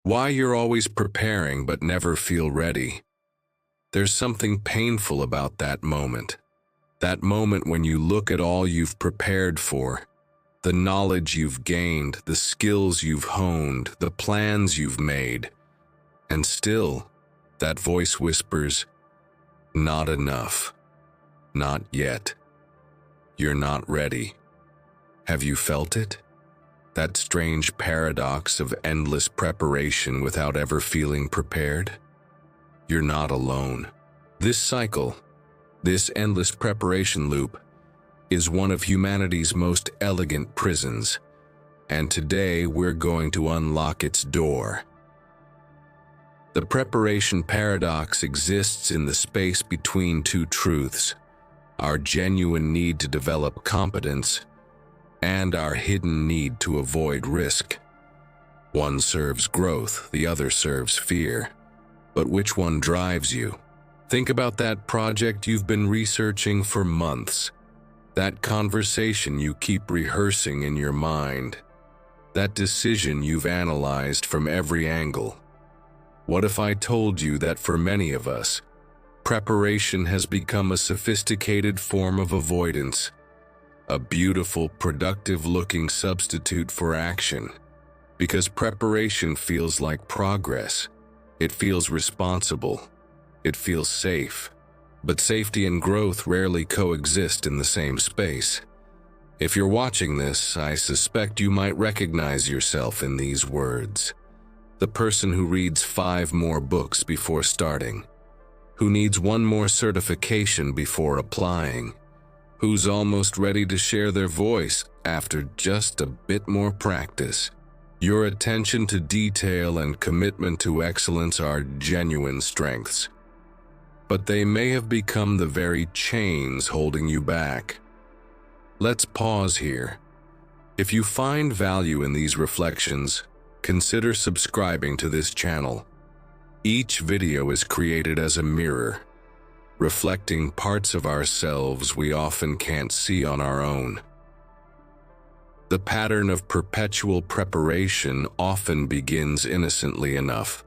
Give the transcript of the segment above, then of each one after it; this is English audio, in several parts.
Why you're always preparing but never feel ready. There's something painful about that moment. That moment when you look at all you've prepared for, the knowledge you've gained, the skills you've honed, the plans you've made, and still, that voice whispers, "Not enough. Not yet. You're not ready." Have you felt it? That strange paradox of endless preparation without ever feeling prepared? You're not alone. This cycle, this endless preparation loop, is one of humanity's most elegant prisons, and today we're going to unlock its door. The preparation paradox exists in the space between two truths: our genuine need to develop competence and our hidden need to avoid risk. One serves growth, the other serves fear. But which one drives you? Think about that project you've been researching for months. That conversation you keep rehearsing in your mind. That decision you've analyzed from every angle. What if I told you that for many of us, preparation has become a sophisticated form of avoidance? A beautiful, productive-looking substitute for action. Because preparation feels like progress. It feels responsible. It feels safe. But safety and growth rarely coexist in the same space. If you're watching this, I suspect you might recognize yourself in these words. The person who reads 5 more books before starting. Who needs 1 more certification before applying. Who's almost ready to share their voice after just a bit more practice. Your attention to detail and commitment to excellence are genuine strengths. But they may have become the very chains holding you back. Let's pause here. If you find value in these reflections, consider subscribing to this channel. Each video is created as a mirror, reflecting parts of ourselves we often can't see on our own. The pattern of perpetual preparation often begins innocently enough,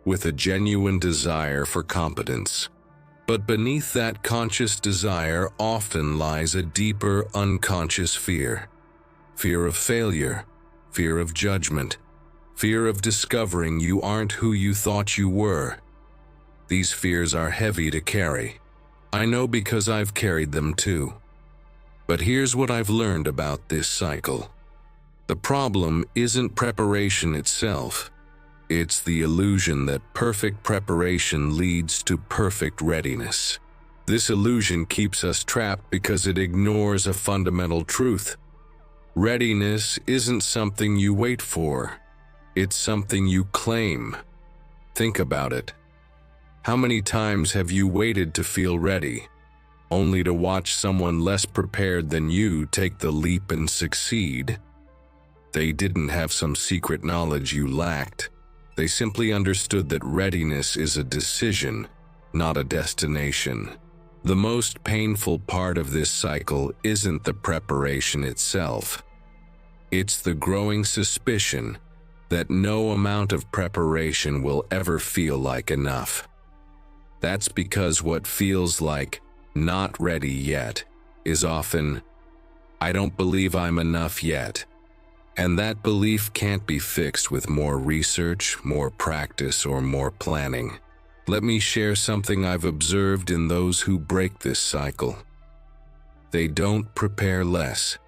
with a genuine desire for competence. But beneath that conscious desire often lies a deeper unconscious fear. Fear of failure, fear of judgment, fear of discovering you aren't who you thought you were. These fears are heavy to carry. I know because I've carried them too. But here's what I've learned about this cycle. The problem isn't preparation itself. It's the illusion that perfect preparation leads to perfect readiness. This illusion keeps us trapped because it ignores a fundamental truth. Readiness isn't something you wait for. It's something you claim. Think about it. How many times have you waited to feel ready, only to watch someone less prepared than you take the leap and succeed? They didn't have some secret knowledge you lacked. They simply understood that readiness is a decision, not a destination. The most painful part of this cycle isn't the preparation itself. It's the growing suspicion that no amount of preparation will ever feel like enough. That's because what feels like "not ready yet" is often "I don't believe I'm enough yet." And that belief can't be fixed with more research, more practice, or more planning. Let me share something I've observed in those who break this cycle. They don't prepare less.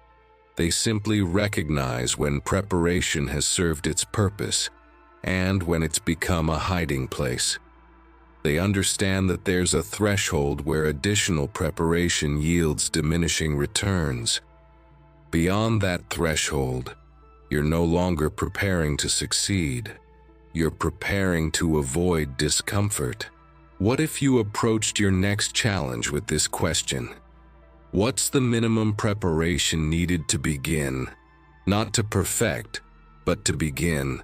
They simply recognize when preparation has served its purpose and when it's become a hiding place. They understand that there's a threshold where additional preparation yields diminishing returns. Beyond that threshold, you're no longer preparing to succeed. You're preparing to avoid discomfort. What if you approached your next challenge with this question? What's the minimum preparation needed to begin? Not to perfect, but to begin.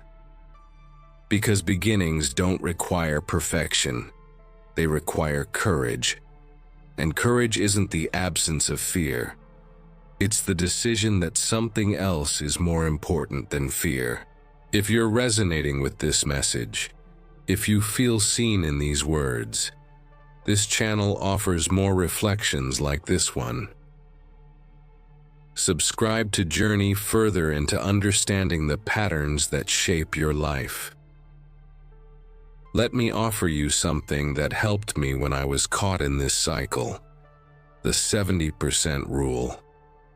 Because beginnings don't require perfection. They require courage. And courage isn't the absence of fear. It's the decision that something else is more important than fear. If you're resonating with this message, if you feel seen in these words, this channel offers more reflections like this one. Subscribe to journey further into understanding the patterns that shape your life. Let me offer you something that helped me when I was caught in this cycle. The 70% rule.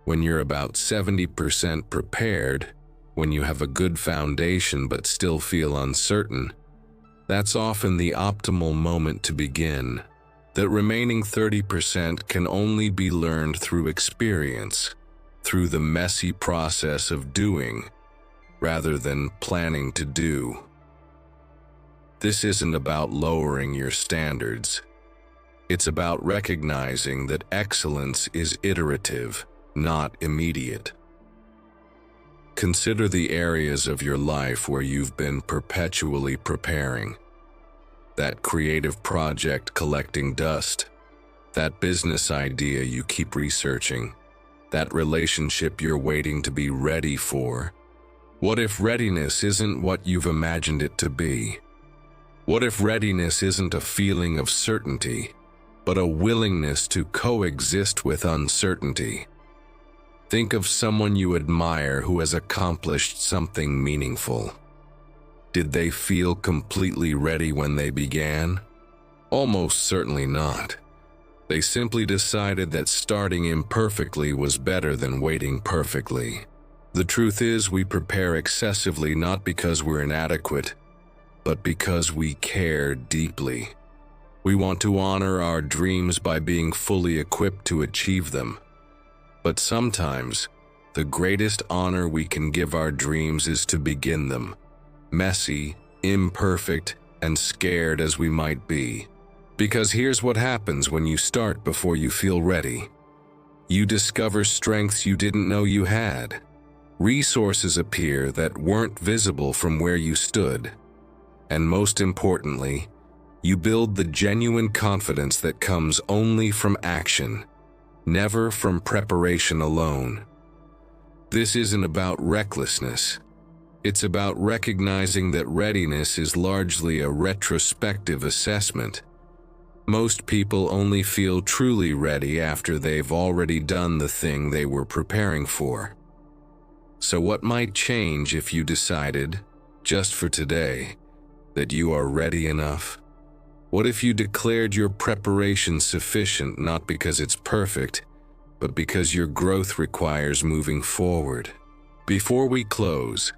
When you're about 70% prepared, when you have a good foundation but still feel uncertain, that's often the optimal moment to begin. That remaining 30% can only be learned through experience, through the messy process of doing, rather than planning to do. This isn't about lowering your standards. It's about recognizing that excellence is iterative, not immediate. Consider the areas of your life where you've been perpetually preparing. That creative project collecting dust, that business idea you keep researching, that relationship you're waiting to be ready for. What if readiness isn't what you've imagined it to be? What if readiness isn't a feeling of certainty, but a willingness to coexist with uncertainty? Think of someone you admire who has accomplished something meaningful. Did they feel completely ready when they began? Almost certainly not. They simply decided that starting imperfectly was better than waiting perfectly. The truth is, we prepare excessively not because we're inadequate, but because we care deeply. We want to honor our dreams by being fully equipped to achieve them. But sometimes, the greatest honor we can give our dreams is to begin them, messy, imperfect, and scared as we might be. Because here's what happens when you start before you feel ready. You discover strengths you didn't know you had. Resources appear that weren't visible from where you stood. And most importantly, you build the genuine confidence that comes only from action, never from preparation alone. This isn't about recklessness. It's about recognizing that readiness is largely a retrospective assessment. Most people only feel truly ready after they've already done the thing they were preparing for. So what might change if you decided, just for today, that you are ready enough? What if you declared your preparation sufficient not because it's perfect, but because your growth requires moving forward? Before we close,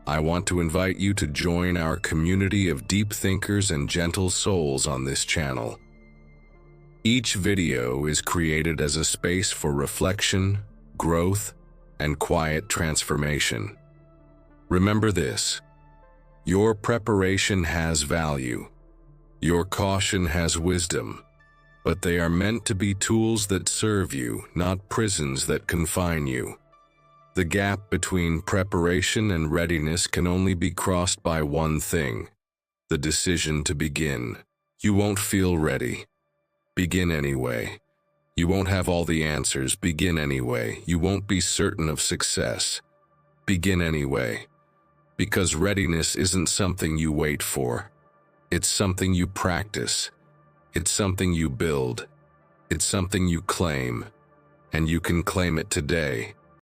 I want to invite you to join our community of deep thinkers and gentle souls on this channel. Each video is created as a space for reflection, growth, and quiet transformation. Remember this: your preparation has value. Your caution has wisdom. But they are meant to be tools that serve you, not prisons that confine you. The gap between preparation and readiness can only be crossed by one thing: the decision to begin. You won't feel ready. Begin anyway. You won't have all the answers. Begin anyway. You won't be certain of success. Begin anyway. Because readiness isn't something you wait for. It's something you practice. It's something you build. It's something you claim. And you can claim it today.